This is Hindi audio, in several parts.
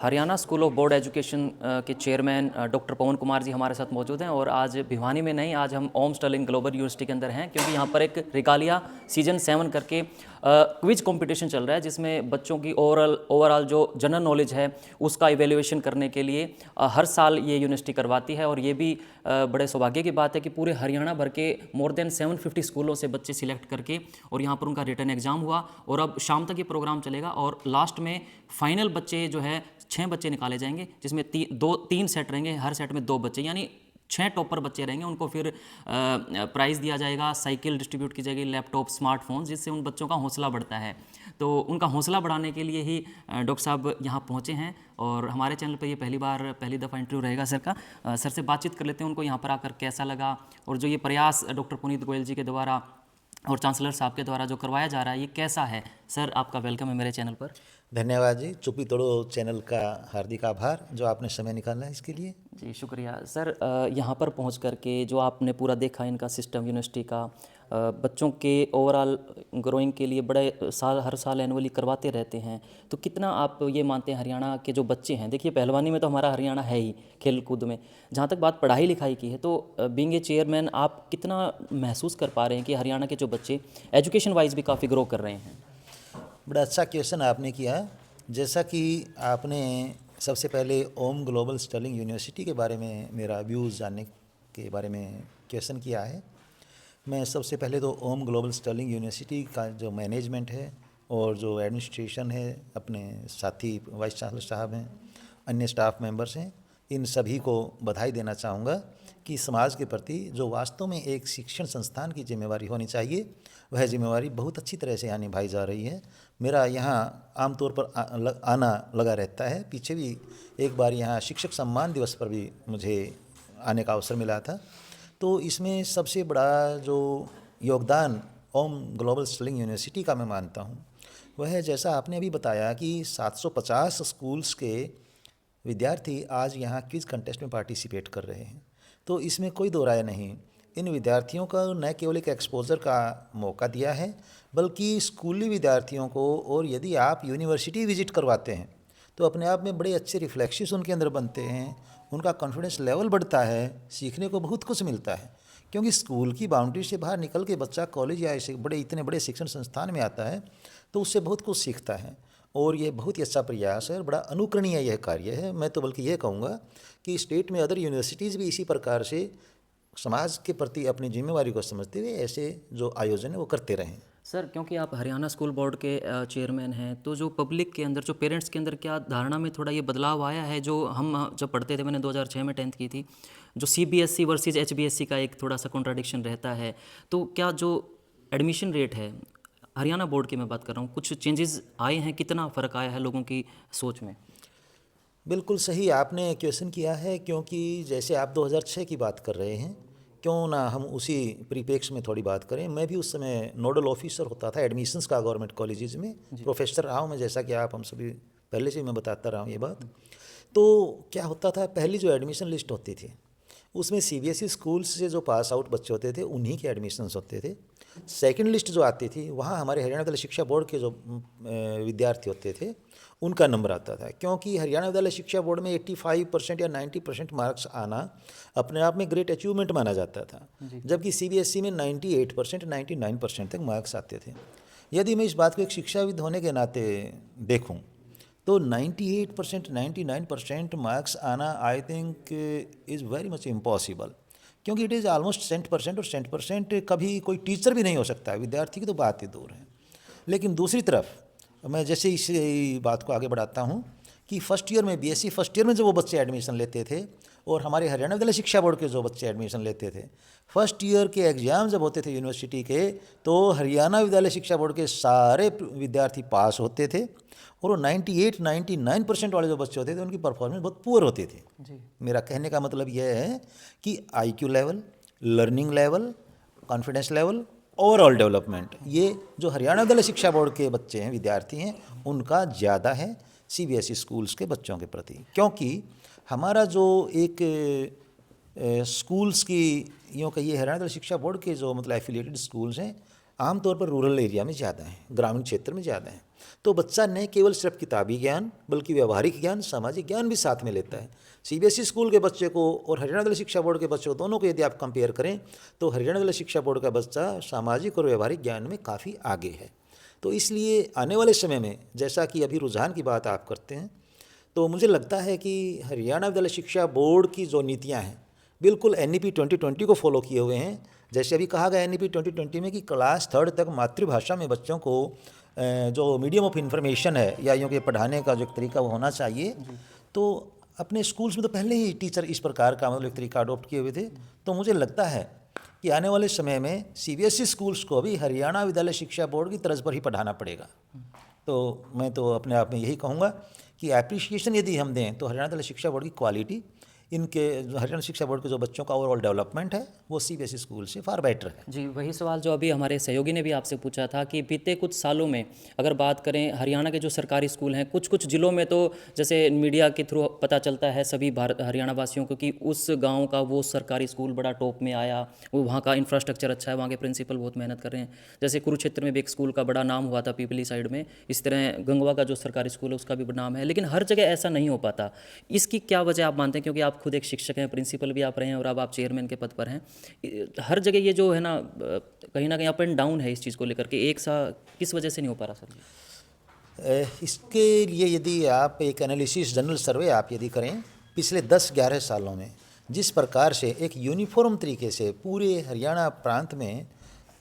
Haryana school of board education के चेयरमैन डॉक्टर पवन कुमार जी हमारे साथ मौजूद हैं और आज भिवानी में नहीं, आज हम ओम स्टर्लिंग ग्लोबल यूनिवर्सिटी के अंदर हैं क्योंकि यहाँ पर एक रिगालिया सीजन 7 करके क्विज कंपटीशन चल रहा है जिसमें बच्चों की ओवरऑल जो जनरल नॉलेज है उसका इवेल्युएशन करने के लिए हर साल ये यूनिवर्सिटी करवाती है। और ये भी बड़े सौभाग्य की बात है कि पूरे हरियाणा भर के मोर देन 750 स्कूलों से बच्चे सिलेक्ट करके और यहाँ पर उनका रिटर्न एग्जाम हुआ और अब शाम तक ये प्रोग्राम चलेगा और लास्ट में फाइनल बच्चे जो है 6 बच्चे निकाले जाएंगे जिसमें तीन सेट रहेंगे, हर सेट में 2 बच्चे यानी 6 टॉपर बच्चे रहेंगे। उनको फिर प्राइज़ दिया जाएगा, साइकिल डिस्ट्रीब्यूट की जाएगी, लैपटॉप, स्मार्टफोन, जिससे उन बच्चों का हौसला बढ़ता है। तो उनका हौसला बढ़ाने के लिए ही डॉक्टर साहब यहाँ पहुँचे हैं और हमारे चैनल पर ये पहली दफ़ा इंटरव्यू रहेगा सर का। सर से बातचीत कर लेते हैं, उनको यहाँ पर आकर कैसा लगा और जो ये प्रयास डॉक्टर पुनीत गोयल जी के द्वारा और चांसलर साहब के द्वारा जो करवाया जा रहा है ये कैसा है। सर आपका वेलकम है मेरे चैनल पर। धन्यवाद जी। चुप्पी तोड़ो चैनल का हार्दिक आभार जो आपने समय निकाला है इसके लिए। जी शुक्रिया सर। यहाँ पर पहुँच करके जो आपने पूरा देखा इनका सिस्टम यूनिवर्सिटी का, बच्चों के ओवरऑल ग्रोइंग के लिए बड़े हर साल एनुअली करवाते रहते हैं, तो कितना आप ये मानते हैं हरियाणा के जो बच्चे हैं, देखिए पहलवानी में तो हमारा हरियाणा है ही, खेल कूद में, जहाँ तक बात पढ़ाई लिखाई की है तो बीइंग ए चेयरमैन आप कितना महसूस कर पा रहे हैं कि हरियाणा के जो बच्चे एजुकेशन वाइज भी काफ़ी ग्रो कर रहे हैं। बड़ा अच्छा क्वेश्चन आपने किया। जैसा कि आपने सबसे पहले ओम ग्लोबल स्टर्लिंग यूनिवर्सिटी के बारे में मेरा व्यूज़ जानने के बारे में क्वेश्चन किया है, मैं सबसे पहले तो ओम ग्लोबल स्टर्लिंग यूनिवर्सिटी का जो मैनेजमेंट है और जो एडमिनिस्ट्रेशन है, अपने साथी वाइस चांसलर साहब हैं, अन्य स्टाफ मेंबर्स हैं, इन सभी को बधाई देना चाहूँगा कि समाज के प्रति जो वास्तव में एक शिक्षण संस्थान की जिम्मेवारी होनी चाहिए वह जिम्मेवारी बहुत अच्छी तरह से यहाँ निभाई जा रही है। मेरा यहाँ आमतौर पर आना लगा रहता है। पीछे भी एक बार यहाँ शिक्षक सम्मान दिवस पर भी मुझे आने का अवसर मिला था। तो इसमें सबसे बड़ा जो योगदान ओम ग्लोबल स्टर्लिंग यूनिवर्सिटी का मैं मानता हूँ वह है, जैसा आपने अभी बताया कि 750 स्कूल्स के विद्यार्थी आज यहाँ क्विज़ कंटेस्ट में पार्टिसिपेट कर रहे हैं। तो इसमें कोई दो राय नहीं, इन विद्यार्थियों का न केवल एक एक्सपोजर का मौका दिया है बल्कि स्कूली विद्यार्थियों को, और यदि आप यूनिवर्सिटी विजिट करवाते हैं तो अपने आप में बड़े अच्छे रिफ्लेक्शंस उनके अंदर बनते हैं, उनका कॉन्फिडेंस लेवल बढ़ता है, सीखने को बहुत कुछ मिलता है। क्योंकि स्कूल की बाउंड्री से बाहर निकल के बच्चा कॉलेज या ऐसे इतने बड़े शिक्षण संस्थान में आता है तो उससे बहुत कुछ सीखता है और ये बहुत ही अच्छा प्रयास है और बड़ा अनुकरणीय यह कार्य है। मैं तो बल्कि यह कहूँगा कि स्टेट में अदर यूनिवर्सिटीज़ भी इसी प्रकार से समाज के प्रति अपनी जिम्मेवारी को समझते हुए ऐसे जो आयोजन है वो करते रहें। सर क्योंकि आप हरियाणा स्कूल बोर्ड के चेयरमैन हैं, तो जो पब्लिक के अंदर, जो पेरेंट्स के अंदर क्या धारणा में थोड़ा ये बदलाव आया है? जो हम जब पढ़ते थे, मैंने 2006 में 10th की थी, जो CBSE वर्सेस HBSE का एक थोड़ा सा कॉन्ट्राडिक्शन रहता है, तो क्या जो एडमिशन रेट है हरियाणा बोर्ड की मैं बात कर रहा हूँ, कुछ चेंजेस आए हैं? कितना फ़र्क आया है लोगों की सोच में? बिल्कुल सही आपने क्वेश्चन किया है, क्योंकि जैसे आप 2006 की बात कर रहे हैं, क्यों ना हम उसी परिप्रेक्ष्य में थोड़ी बात करें। मैं भी उस समय नोडल ऑफिसर होता था एडमिशन्स का गवर्नमेंट कॉलेजेस में, प्रोफेसर रहा हूँ मैं, जैसा कि आप हम सभी पहले से मैं बताता रहा हूँ ये बात। तो क्या होता था, पहली जो एडमिशन लिस्ट होती थी उसमें CBSE स्कूल से जो पास आउट बच्चे होते थे उन्हीं के एडमिशन्स होते थे। सेकंड लिस्ट जो आती थी वहाँ हमारे हरियाणा विद्यालय शिक्षा बोर्ड के जो विद्यार्थी होते थे उनका नंबर आता था, क्योंकि हरियाणा विद्यालय शिक्षा बोर्ड में 85% या 90% मार्क्स आना अपने आप में ग्रेट अचीवमेंट माना जाता था, जबकि CBSE में 98% 99% तक मार्क्स आते थे। यदि मैं इस बात को एक शिक्षाविद होने के नाते देखूं तो 98% 99% मार्क्स आना I think is very much impossible, क्योंकि इट इज़ ऑलमोस्ट 100% और 100% कभी कोई टीचर भी नहीं हो सकता है, विद्यार्थी की तो बात ही दूर है। लेकिन दूसरी तरफ मैं जैसे इस बात को आगे बढ़ाता हूँ कि फर्स्ट ईयर में BSc फर्स्ट ईयर में जो वो बच्चे एडमिशन लेते थे और हमारे हरियाणा विद्यालय शिक्षा बोर्ड के जो बच्चे एडमिशन लेते थे, फर्स्ट ईयर के एग्ज़ाम जब होते थे यूनिवर्सिटी के, तो हरियाणा विद्यालय शिक्षा बोर्ड के सारे विद्यार्थी पास होते थे और वो 98-99% वाले जो बच्चे होते थे उनकी परफॉर्मेंस बहुत पुअर होती थी जी। मेरा कहने का मतलब यह है कि IQ level, learning level, confidence level, overall development, ये जो हरियाणा विद्यालय शिक्षा बोर्ड के बच्चे हैं, विद्यार्थी हैं, उनका ज़्यादा है CBSE स्कूल्स के बच्चों के प्रति। क्योंकि हमारा जो एक स्कूल्स की यूँ कहिए हरियाणा विद्यालय शिक्षा बोर्ड के जो मतलब एफिलिएटेड स्कूल्स हैं आमतौर पर रूरल एरिया में ज़्यादा हैं, ग्रामीण क्षेत्र में ज़्यादा हैं। तो बच्चा न केवल सिर्फ किताबी ज्ञान बल्कि व्यवहारिक ज्ञान, सामाजिक ज्ञान भी साथ में लेता है। सीबीएसई स्कूल के बच्चे को और हरियाणा विद्यालय शिक्षा बोर्ड के बच्चे को, दोनों को यदि आप कंपेयर करें तो हरियाणा विद्यालय शिक्षा बोर्ड का बच्चा सामाजिक और व्यवहारिक ज्ञान में काफ़ी आगे है। तो इसलिए आने वाले समय में, जैसा कि अभी रुझान की बात आप करते हैं, तो मुझे लगता है कि हरियाणा विद्यालय शिक्षा बोर्ड की जो नीतियाँ हैं बिल्कुल NEP 2020 को फॉलो किए हुए हैं। जैसे अभी कहा गया NEP 2020 में कि क्लास 3 तक मातृभाषा में बच्चों को जो मीडियम ऑफ इंफॉर्मेशन है या यूँ कि पढ़ाने का जो एक तरीका वो होना चाहिए, तो अपने स्कूल्स में तो पहले ही टीचर इस प्रकार का मतलब एक तरीका अडॉप्ट किए हुए थे। तो मुझे लगता है कि आने वाले समय में CBSE स्कूल्स को भी हरियाणा विद्यालय शिक्षा बोर्ड की तर्ज पर ही पढ़ाना पड़ेगा। तो मैं तो अपने आप में यही कहूँगा कि एप्रिशिएशन यदि हम दें तो हरियाणा विद्यालय शिक्षा बोर्ड की क्वालिटी, इनके हरियाणा शिक्षा बोर्ड के जो बच्चों का ओवरऑल डेवलपमेंट है वो CBSE स्कूल से फार बेटर है। जी, वही सवाल जो अभी हमारे सहयोगी ने भी आपसे पूछा था कि बीते कुछ सालों में अगर बात करें हरियाणा के जो सरकारी स्कूल हैं, कुछ कुछ ज़िलों में तो जैसे मीडिया के थ्रू पता चलता है सभी हरियाणा वासियों को कि उस गांव का वो सरकारी स्कूल बड़ा टॉप में आया, वो वहाँ का इंफ्रास्ट्रक्चर अच्छा है, वहाँ के प्रिंसिपल बहुत मेहनत कर रहे हैं। जैसे कुरुक्षेत्र में भी एक स्कूल का बड़ा नाम हुआ था पीपली साइड में, इस तरह गंगवा का जो सरकारी स्कूल है उसका भी नाम है, लेकिन हर जगह ऐसा नहीं हो पाता। इसकी क्या वजह आप मानते हैं? क्योंकि आप खुद एक शिक्षक हैं, प्रिंसिपल भी आप रहे हैं और अब आप चेयरमैन के पद पर हैं। हर जगह ये जो है ना कहीं अप एंड डाउन है इस चीज़ को लेकर के, एक सा किस वजह से नहीं हो पा रहा सर? इसके लिए यदि आप एक एनालिसिस जनरल सर्वे आप यदि करें पिछले 10-11 सालों में, जिस प्रकार से एक यूनिफॉर्म तरीके से पूरे हरियाणा प्रांत में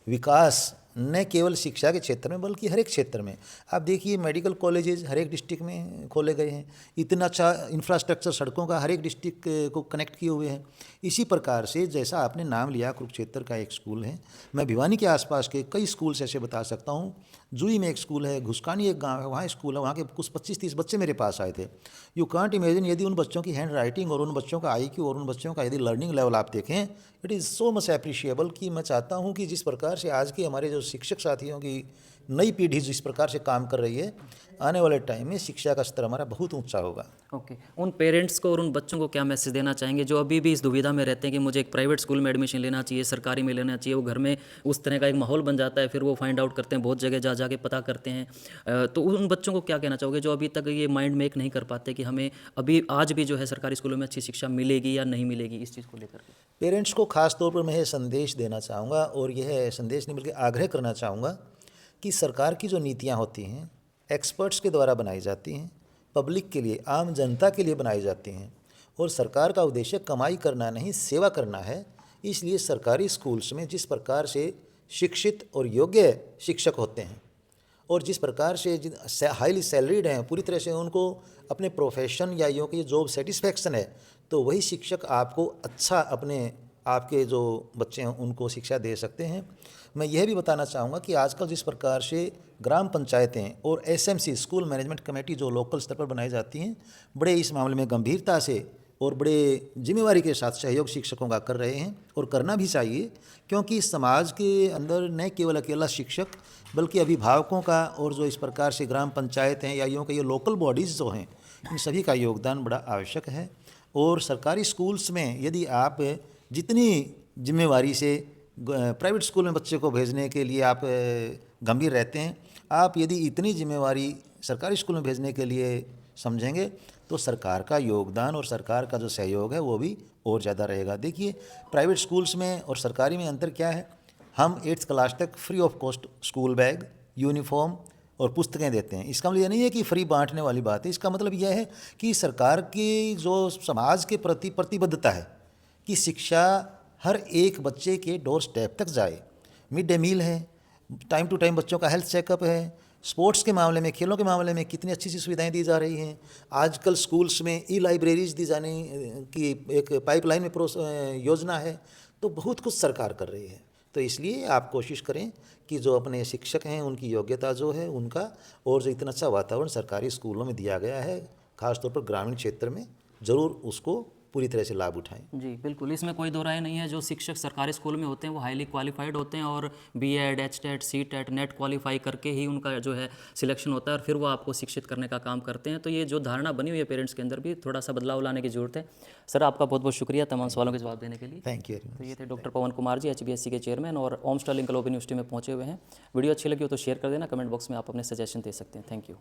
विकास न केवल शिक्षा के क्षेत्र में बल्कि हर एक क्षेत्र में, आप देखिए मेडिकल कॉलेजेस हर एक डिस्ट्रिक्ट में खोले गए हैं, इतना अच्छा इंफ्रास्ट्रक्चर सड़कों का हर एक डिस्ट्रिक्ट को कनेक्ट किए हुए हैं। इसी प्रकार से जैसा आपने नाम लिया कुरुक्षेत्र का एक स्कूल है, मैं भिवानी के आसपास के कई स्कूल्स ऐसे बता सकता हूँ। जुई में एक स्कूल है, घुसकानी एक गांव है, वहाँ स्कूल है, वहाँ के कुछ 25-30 बच्चे मेरे पास आए थे। यू कांट इमेजिन, यदि उन बच्चों की हैंड राइटिंग और उन बच्चों का IQ और उन बच्चों का यदि लर्निंग लेवल आप देखें, it is so much appreciable कि मैं चाहता हूँ कि जिस प्रकार से आज के हमारे जो शिक्षक साथियों की नई पीढ़ी जिस प्रकार से काम कर रही है, आने वाले टाइम में शिक्षा का स्तर हमारा बहुत ऊंचा होगा। ओके, उन पेरेंट्स को और उन बच्चों को क्या मैसेज देना चाहेंगे जो अभी भी इस दुविधा में रहते हैं कि मुझे एक प्राइवेट स्कूल में एडमिशन लेना चाहिए, सरकारी में लेना चाहिए? वो घर में उस तरह का एक माहौल बन जाता है, फिर वो फाइंड आउट करते हैं, बहुत जगह जा के पता करते हैं। तो उन बच्चों को क्या कहना चाहोगे जो अभी तक ये माइंड मेक नहीं कर पाते कि हमें अभी आज भी जो है सरकारी स्कूलों में अच्छी शिक्षा मिलेगी या नहीं मिलेगी, इस चीज़ को लेकर के? पेरेंट्स को खास तौर पर मैं यह संदेश देना चाहूँगा, और यह संदेश नहीं बल्कि आग्रह करना चाहूँगा कि सरकार की जो नीतियाँ होती हैं एक्सपर्ट्स के द्वारा बनाई जाती हैं, पब्लिक के लिए, आम जनता के लिए बनाई जाती हैं, और सरकार का उद्देश्य कमाई करना नहीं सेवा करना है। इसलिए सरकारी स्कूल्स में जिस प्रकार से शिक्षित और योग्य शिक्षक होते हैं और जिस प्रकार से हाईली सैलरीड हैं, पूरी तरह से उनको अपने प्रोफेशन या यूँ कि जॉब सेटिस्फैक्शन है, तो वही शिक्षक आपको अच्छा अपने आपके जो बच्चे हैं उनको शिक्षा दे सकते हैं। मैं यह भी बताना चाहूँगा कि आजकल जिस प्रकार से ग्राम पंचायतें और SMC स्कूल मैनेजमेंट कमेटी जो लोकल स्तर पर बनाई जाती हैं, बड़े इस मामले में गंभीरता से और बड़े जिम्मेवारी के साथ सहयोग शिक्षकों का कर रहे हैं, और करना भी चाहिए, क्योंकि समाज के अंदर न केवल अकेला शिक्षक बल्कि अभिभावकों का और जो इस प्रकार से ग्राम पंचायत हैं या यूँ कि ये लोकल बॉडीज़ जो हैं, इन सभी का योगदान बड़ा आवश्यक है। और सरकारी स्कूल्स में यदि आप जितनी जिम्मेवारी से प्राइवेट स्कूल में बच्चे को भेजने के लिए आप गंभीर रहते हैं, आप यदि इतनी जिम्मेवारी सरकारी स्कूल में भेजने के लिए समझेंगे तो सरकार का योगदान और सरकार का जो सहयोग है वो भी और ज़्यादा रहेगा। देखिए प्राइवेट स्कूल्स में और सरकारी में अंतर क्या है, हम 8th क्लास तक free of cost school bag, uniform और पुस्तकें देते हैं। इसका मतलब यह नहीं है कि फ्री बांटने वाली बात है, इसका मतलब यह है कि सरकार की जो समाज के प्रति प्रतिबद्धता है कि शिक्षा हर एक बच्चे के डोर स्टेप तक जाए। मिड डे मील है, टाइम टू टाइम बच्चों का हेल्थ चेकअप है, स्पोर्ट्स के मामले में, खेलों के मामले में कितनी अच्छी सी सुविधाएं दी जा रही हैं। आजकल स्कूल्स में लाइब्रेरीज दी जाने की एक पाइपलाइन में योजना है, तो बहुत कुछ सरकार कर रही है। तो इसलिए आप कोशिश करें कि जो अपने शिक्षक हैं उनकी योग्यता जो है उनका, और जो इतना अच्छा वातावरण सरकारी स्कूलों में दिया गया है खासतौर पर ग्रामीण क्षेत्र में, ज़रूर उसको पूरी तरह से लाभ उठाएं। जी बिल्कुल, इसमें कोई दो राय नहीं है। जो शिक्षक सरकारी स्कूल में होते हैं वो हाईली क्वालिफाइड होते हैं और BEd, HTET, CTET, NET qualify करके ही उनका जो है सिलेक्शन होता है और फिर वो आपको शिक्षित करने का काम करते हैं। तो ये जो धारणा बनी हुई है पेरेंट्स के अंदर भी थोड़ा सा बदलाव लाने की जरूरत है। सर आपका बहुत बहुत शुक्रिया तमाम सवालों के जवाब देने के लिए। थैंक यू वेरी तो मच। ये थे डॉक्टर पवन कुमार जी, HBSC के चेयरमैन और ओम स्टर्लिंग ग्लोबल यूनिवर्सिटी में पहुंचे हुए हैं। वीडियो अच्छी लगी हो तो शेयर कर देना, कमेंट बॉक्स में आप अपने सजेशन दे सकते हैं। Thank you.